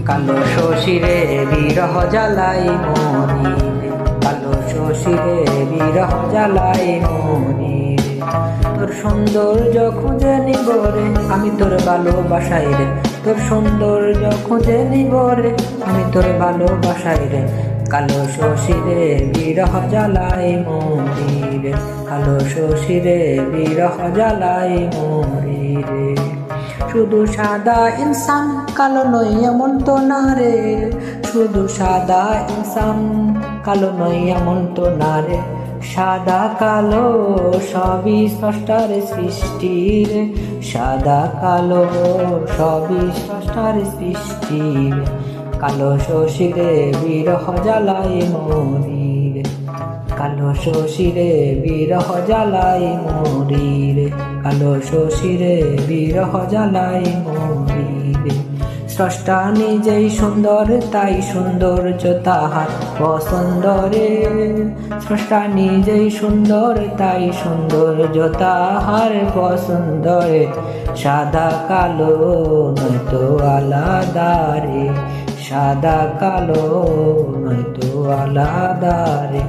কালো শশীরে বিরহ জ্বালাই মনি রে, কালো শশীরে বিরহ জ্বালাই মনি রে। তোর সৌন্দর্য খুঁজে নিব রে, আমি তোর ভালোবাসাই রে। তোর সৌন্দর্য খুঁজে নিব রে, আমি তোর ভালোবাসাই রে। কালো শশীরে বিরহ জ্বালাই মনি রে, কালো শশীরে বিরহ জ্বালাই মনি রে। শুধু সাদা ইনসান কালো নয় এমন তো না রে, শুধু সাদা ইনসান কালো নয় এমন তো না রে। সাদা কালো সবই স্রষ্টার সৃষ্টি রে, সাদা কালো সবই স্রষ্টার সৃষ্টি রে। কালো শশীরে বিরহ জ্বালাই মরি রে, কালো শশীরে বিরহ জ্বালাই মরি রে, কালো শশীরে বিরহ জ্বালাই মরি রে। স্রষ্টা নিজেই সুন্দর তাই সৌন্দর্য তাহার পছন্দ রে, স্রষ্টা নিজেই সুন্দর তাই সৌন্দর্য তাহার পছন্দ রে। সাদা কালো নয়তো আলাদা রে, সাদা কালো নয়তো আলাদা রে।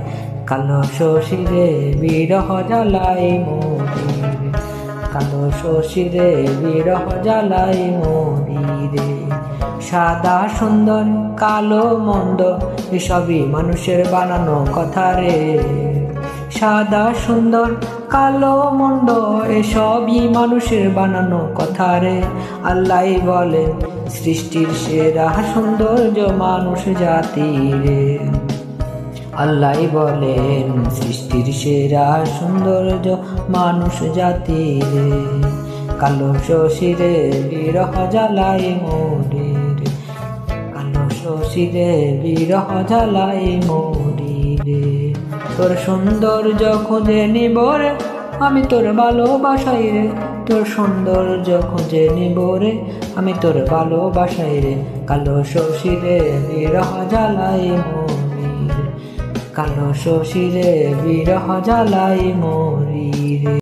কালো শশীরে বিরহ জ্বালাই মরি রে, কালো শশীরে বিরহ জ্বালাই মরি রে। সাদা সুন্দর কালো মন্দ এসবই মানুষের বানানো কথা রে, সাদা সুন্দর কালো মন্দ এসবই মানুষের বানানো কথা রে। আল্লাহ বলেন সৃষ্টির সেরা সৌন্দর্য মানুষ জাতি রে, আল্লাহ বলেন সৃষ্টির সেরা সৌন্দর্য মানুষ জাতি রে। কালো শশীরে বিরহ জ্বালাই মরি রে, কালো শশীরে বিরহ জ্বালাই মরি রে। তোর সৌন্দর্য খুঁজে নিব রে, আমি তোর ভালোবাসাই রে। তোর সৌন্দর্য খুঁজে নিব রে, আমি তোর ভালোবাসাই রে। কালো শশীরে বিরহ জ্বালাই মরি রে, কালো শশীরে বিরহ জ্বালাই মরি রে।